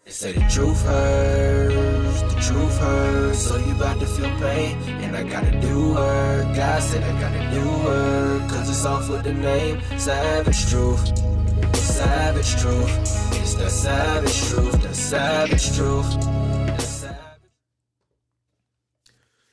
They say the truth hurts, so you about to feel pain, and I gotta do work, God said I gotta do work, cause it's off with the name, savage truth, savage truth, it's the savage truth, the savage truth, the savage.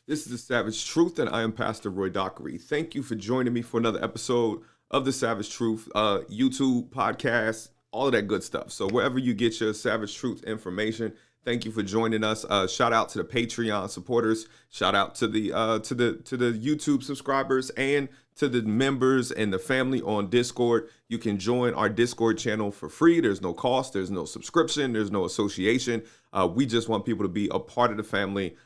This is The Savage Truth, and I am Pastor Roy Dockery. Thank you for joining me for another episode of The Savage Truth, YouTube, podcast, all of that good stuff. So wherever you get your Savage Truth information, thank you for joining us. Shout out to the Patreon supporters. Shout out to the YouTube subscribers and to the members and the family on Discord. You can join our Discord channel for free. There's no cost. There's no subscription. There's no association. We just want people to be a part of the family.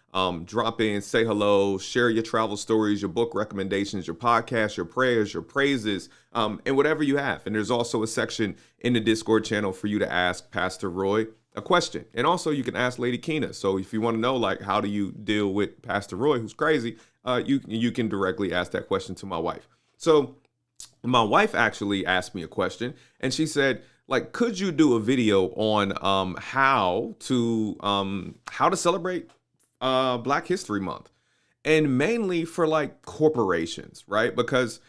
Drop in, say hello, share your travel stories, your book recommendations, your podcasts, your prayers, your praises, and whatever you have. And there's also a section in the Discord channel for you to ask Pastor Roy a question. And also you can ask Lady Keena. So if you want to know, like, how do you deal with Pastor Roy, who's crazy, you can directly ask that question to my wife. So my wife actually asked me a question, and she said, like, could you do a video on how to celebrate Black History Month? And mainly for like corporations, right? Because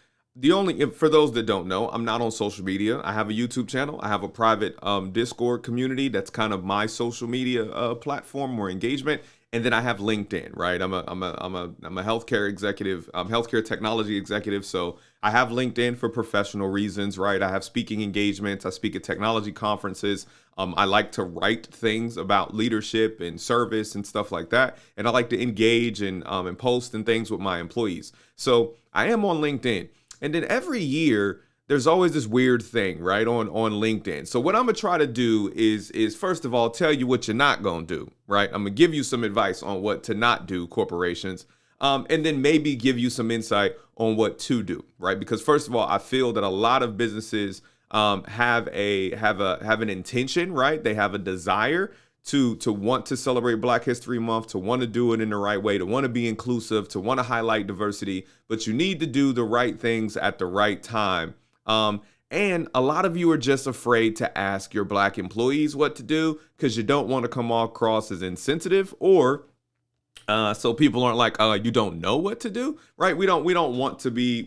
for those that don't know, I'm not on social media. I have a YouTube channel. I have a private Discord community. That's kind of my social media platform or engagement. And then I have LinkedIn, right? I'm a healthcare executive, healthcare technology executive. So I have LinkedIn for professional reasons, right? I have speaking engagements. I speak at technology conferences. I like to write things about leadership and service and stuff like that. And I like to engage and post and things with my employees. So I am on LinkedIn. And then every year, there's always this weird thing, right, on LinkedIn. So what I'm going to try to do is first of all, tell you what you're not going to do, right? I'm going to give you some advice on what to not do, corporations, and then maybe give you some insight on what to do, right? Because first of all, I feel that a lot of businesses have an intention, right? They have a desire to want to celebrate Black History Month, to want to do it in the right way, to want to be inclusive, to want to highlight diversity, but you need to do the right things at the right time. And a lot of you are just afraid to ask your Black employees what to do because you don't want to come across as insensitive, or so people aren't like, you don't know what to do, right? We don't want to be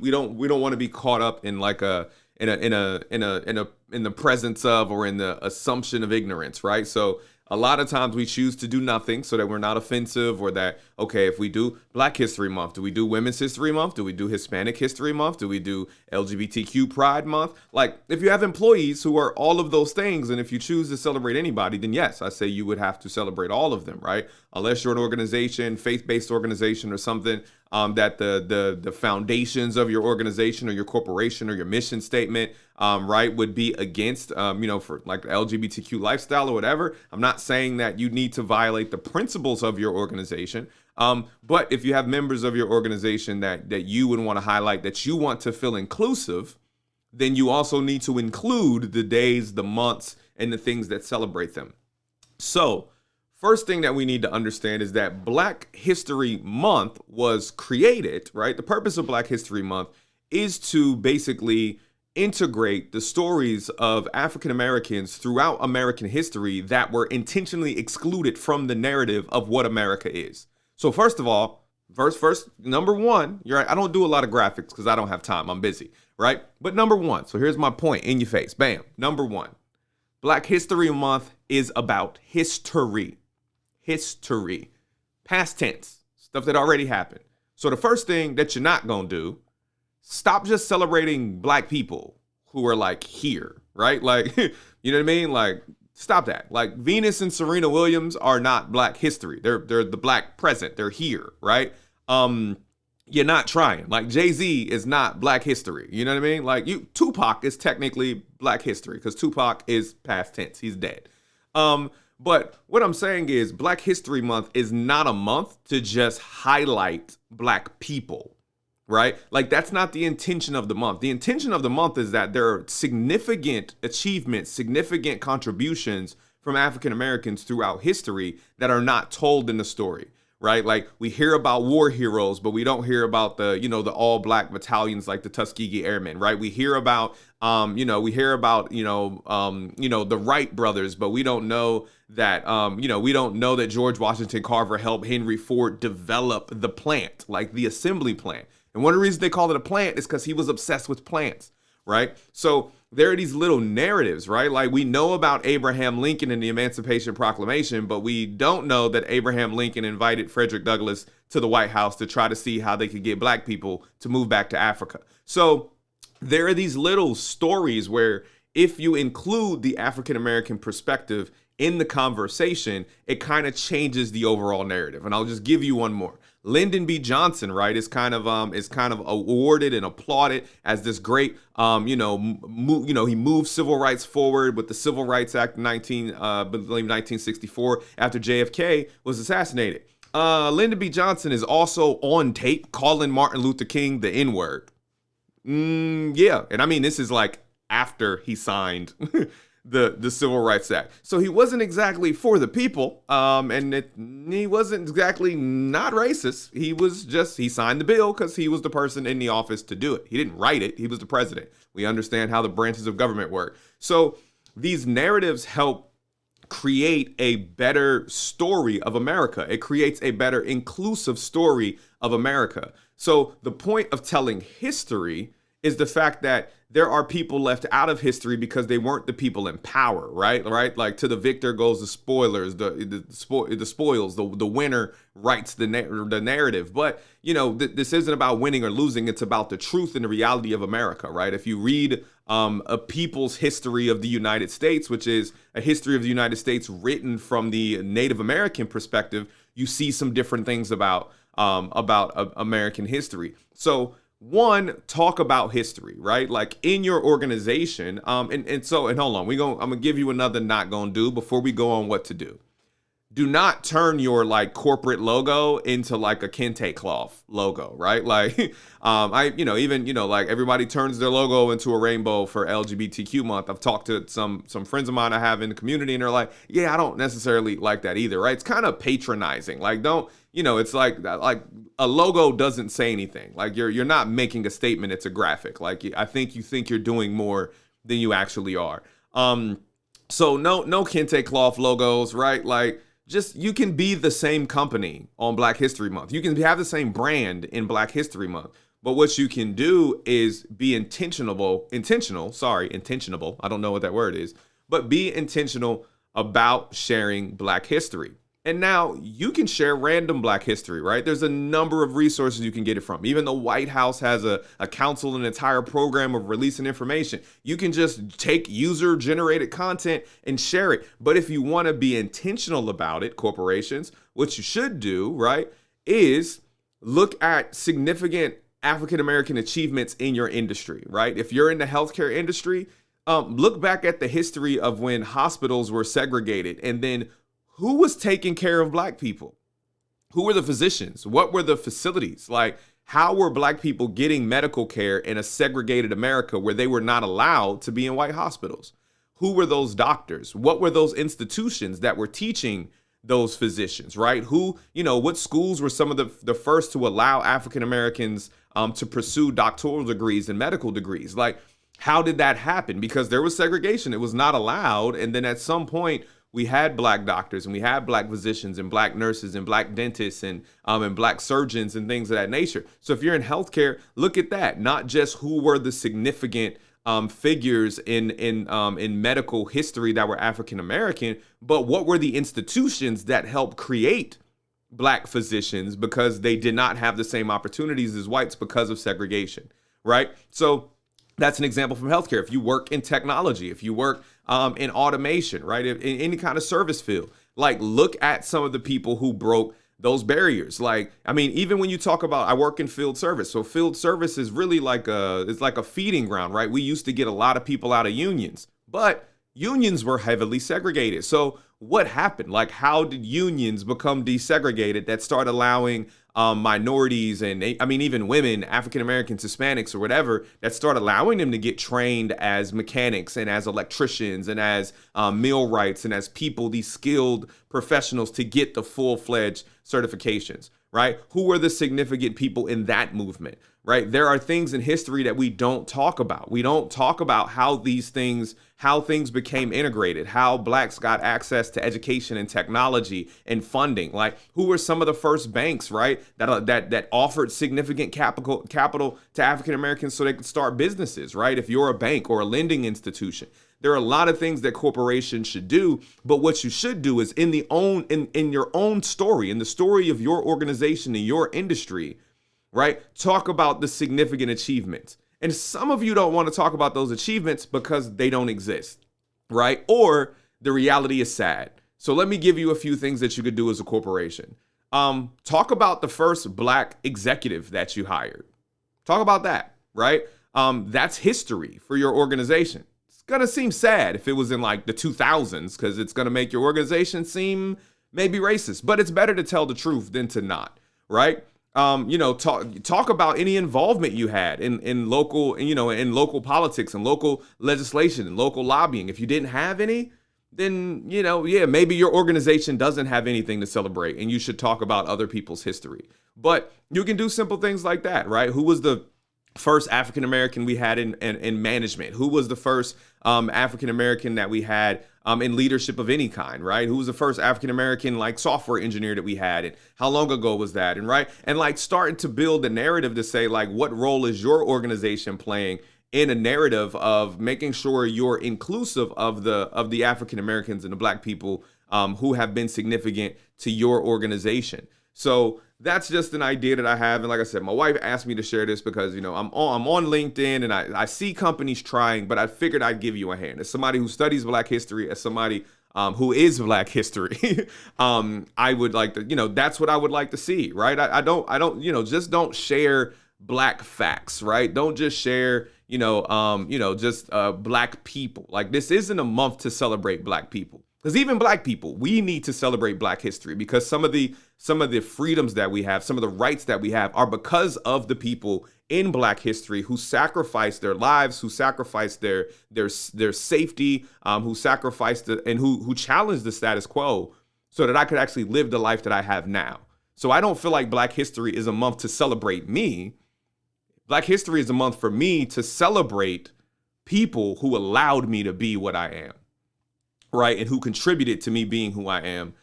caught up in like in the presence of, or in the assumption of ignorance, right? So a lot of times we choose to do nothing so that we're not offensive, or that, okay, if we do Black History Month, do we do Women's History Month? Do we do Hispanic History Month? Do we do LGBTQ Pride Month? Like, if you have employees who are all of those things, and if you choose to celebrate anybody, then yes, I say you would have to celebrate all of them, right? Unless you're an organization, faith-based organization or something, that the foundations of your organization or your corporation or your mission statement, right, would be against, for like the LGBTQ lifestyle or whatever. I'm not saying that you need to violate the principles of your organization. But if you have members of your organization that you would want to highlight, that you want to feel inclusive, then you also need to include the days, the months, and the things that celebrate them. So first thing that we need to understand is that Black History Month was created, right? The purpose of Black History Month is to basically integrate the stories of African Americans throughout American history that were intentionally excluded from the narrative of what America is. So first of all, first, number one, you're right, I don't do a lot of graphics because I don't have time. I'm busy, right? But number one, so here's my point in your face. Bam. Number one, Black History Month is about history. History. Past tense. Stuff that already happened. So the first thing that you're not going to do, stop just celebrating Black people who are like here, right? Like, you know what I mean? Like, stop that. Like, Venus and Serena Williams are not Black history. They're the Black present. They're here, right? You're not trying. Like, Jay-Z is not Black history. You know what I mean? Like, Tupac is technically Black history because Tupac is past tense. He's dead. But what I'm saying is Black History Month is not a month to just highlight Black people, right? Like, that's not the intention of the month. The intention of the month is that there are significant achievements, significant contributions from African Americans throughout history that are not told in the story, right? Like we hear about war heroes, but we don't hear about the, the all black battalions like the Tuskegee Airmen, right? We hear about, the Wright brothers, but we don't know that, we don't know that George Washington Carver helped Henry Ford develop the plant, like the assembly plant. And one of the reasons they call it a plant is because he was obsessed with plants, right? So there are these little narratives, right? Like we know about Abraham Lincoln and the Emancipation Proclamation, but we don't know that Abraham Lincoln invited Frederick Douglass to the White House to try to see how they could get black people to move back to Africa. So there are these little stories where if you include the African American perspective in the conversation, it kind of changes the overall narrative. And I'll just give you one more. Lyndon B. Johnson, right, is kind of awarded and applauded as this great, he moved civil rights forward with the Civil Rights Act in 1964 after JFK was assassinated. Lyndon B. Johnson is also on tape calling Martin Luther King the N-word. Yeah, and I mean this is like after he signed the Civil Rights Act. So he wasn't exactly for the people, he wasn't exactly not racist. He signed the bill because he was the person in the office to do it. He didn't write it. He was the president. We understand how the branches of government work. So these narratives help create a better story of America. It creates a better inclusive story of America. So the point of telling history is the fact that there are people left out of history because they weren't the people in power, right? Like to the victor goes the spoilers, the spoils, the winner writes the narrative. But, this isn't about winning or losing. It's about the truth and the reality of America, right? If you read a people's history of the United States, which is a history of the United States written from the Native American perspective, you see some different things about American history. So one, talk about history, right? Like in your organization. And hold on, I'm gonna give you another not gonna do before we go on what to do. Do not turn your like corporate logo into like a kente cloth logo, right? Like, like everybody turns their logo into a rainbow for LGBTQ month. I've talked to some friends of mine I have in the community, and they're like, yeah, I don't necessarily like that either, right? It's kind of patronizing. Like, don't, it's like a logo doesn't say anything. Like you're not making a statement. It's a graphic. Like I think you think you're doing more than you actually are. So no kente cloth logos, right? Like, just you can be the same company on Black History Month. You can have the same brand in Black History Month. But what you can do is be intentional. I don't know what that word is, but be intentional about sharing Black history. And now you can share random Black history, right? There's a number of resources you can get it from. Even the White House has a council, an entire program of releasing information. You can just take user-generated content and share it. But if you want to be intentional about it, corporations, what you should do, right, is look at significant African-American achievements in your industry, right? If you're in the healthcare industry, look back at the history of when hospitals were segregated, and then who was taking care of Black people? Who were the physicians? What were the facilities? Like, how were Black people getting medical care in a segregated America where they were not allowed to be in white hospitals? Who were those doctors? What were those institutions that were teaching those physicians, right? What schools were some of the first to allow African Americans to pursue doctoral degrees and medical degrees? Like, how did that happen? Because there was segregation. It was not allowed. And then at some point, we had Black doctors and we had Black physicians and Black nurses and Black dentists and Black surgeons and things of that nature. So if you're in healthcare, look at that. Not just who were the significant figures in medical history that were African American, but what were the institutions that helped create Black physicians because they did not have the same opportunities as whites because of segregation, right? So that's an example from healthcare. If you work in technology, if you work in automation, right, in any kind of service field, like look at some of the people who broke those barriers. Like, I mean, even when you talk about, I work in field service. So field service is really it's like a feeding ground, right? We used to get a lot of people out of unions, but unions were heavily segregated. So what happened? Like, how did unions become desegregated that start allowing minorities and I mean, even women, African Americans, Hispanics, or whatever, that start allowing them to get trained as mechanics and as electricians and as millwrights and as people, these skilled professionals to get the full-fledged certifications, right? Who were the significant people in that movement, right? There are things in history that we don't talk about. We don't talk about how things became integrated, how blacks got access to education and technology and funding. Like, who were some of the first banks, right, that offered significant capital to African Americans so they could start businesses, right? If you're a bank or a lending institution, there are a lot of things that corporations should do, but what you should do is in your own story, in the story of your organization and your industry, right? Talk about the significant achievements. And some of you don't want to talk about those achievements because they don't exist, right? Or the reality is sad. So let me give you a few things that you could do as a corporation. Talk about the first black executive that you hired. Talk about that, right? That's history for your organization. It's going to seem sad if it was in like the 2000s because it's going to make your organization seem maybe racist, but it's better to tell the truth than to not, right? Talk about any involvement you had in local politics and local legislation and local lobbying. If you didn't have any, then, maybe your organization doesn't have anything to celebrate and you should talk about other people's history. But you can do simple things like that, right? Who was the first African American we had in management? Who was the first African American that we had in leadership of any kind, right? Who was the first African American like software engineer that we had, and how long ago was that? And right, and like starting to build a narrative to say like, what role is your organization playing in a narrative of making sure you're inclusive of the African Americans and the black people who have been significant to your organization. So that's just an idea that I have. And like I said, my wife asked me to share this because, I'm on LinkedIn and I see companies trying, but I figured I'd give you a hand. As somebody who studies Black history, as somebody who is Black history, I would like to, that's what I would like to see, right? I don't, just don't share Black facts, right? Don't just share, Black people. Like, this isn't a month to celebrate Black people. Because even Black people, we need to celebrate Black history because some of the freedoms that we have, some of the rights that we have are because of the people in Black history who sacrificed their lives, who sacrificed their safety, who sacrificed and who challenged the status quo so that I could actually live the life that I have now. So I don't feel like Black history is a month to celebrate me. Black history is a month for me to celebrate people who allowed me to be what I am. Right, and who contributed to me being who I am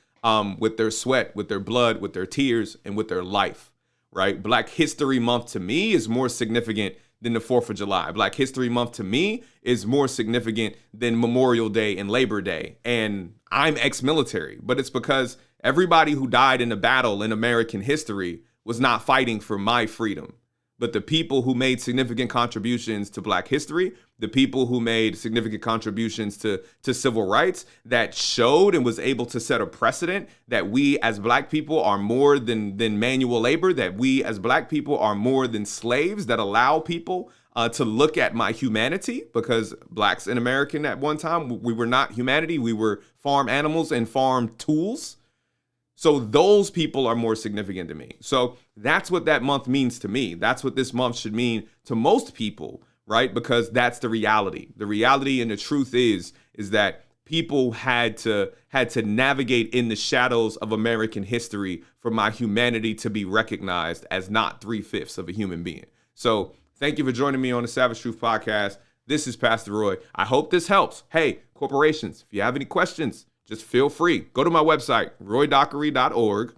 with their sweat, with their blood, with their tears, and with their life, right? Black History Month to me is more significant than the 4th of July. Black History Month to me is more significant than Memorial Day and Labor Day. And I'm ex-military, but it's because everybody who died in a battle in American history was not fighting for my freedom. But the people who made significant contributions to Black history, the people who made significant contributions to civil rights, that showed and was able to set a precedent that we as Black people are more than manual labor, that we as Black people are more than slaves, that allow people to look at my humanity, because Blacks in America at one time, we were not humanity, we were farm animals and farm tools. So those people are more significant to me. So that's what that month means to me. That's what this month should mean to most people, right? Because that's the reality. The reality and the truth is that people had to navigate in the shadows of American history for my humanity to be recognized as not 3/5 of a human being. So thank you for joining me on the Savage Truth Podcast. This is Pastor Roy. I hope this helps. Hey, corporations, if you have any questions, just feel free. Go to my website, roydockery.org.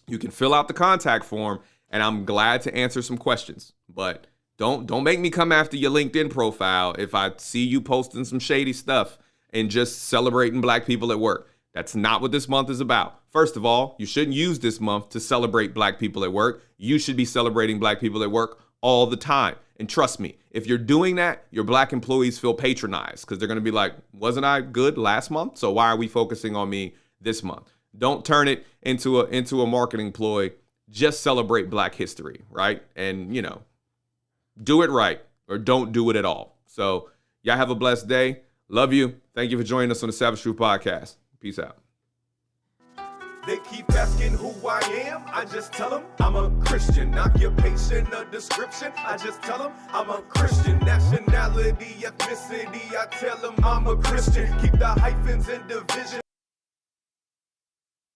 You can fill out the contact form, and I'm glad to answer some questions. But don't make me come after your LinkedIn profile if I see you posting some shady stuff and just celebrating Black people at work. That's not what this month is about. First of all, you shouldn't use this month to celebrate Black people at work. You should be celebrating Black people at work all the time. And trust me, if you're doing that, your Black employees feel patronized because they're going to be like, wasn't I good last month? So why are we focusing on me this month? Don't turn it into a marketing ploy. Just celebrate Black history, right? And, do it right or don't do it at all. So y'all have a blessed day. Love you. Thank you for joining us on the Savage Truth Podcast. Peace out. They keep asking who I am, I just tell them I'm a Christian. Occupation, a description, I just tell them I'm a Christian. Nationality, ethnicity, I tell them I'm a Christian. Keep the hyphens in division.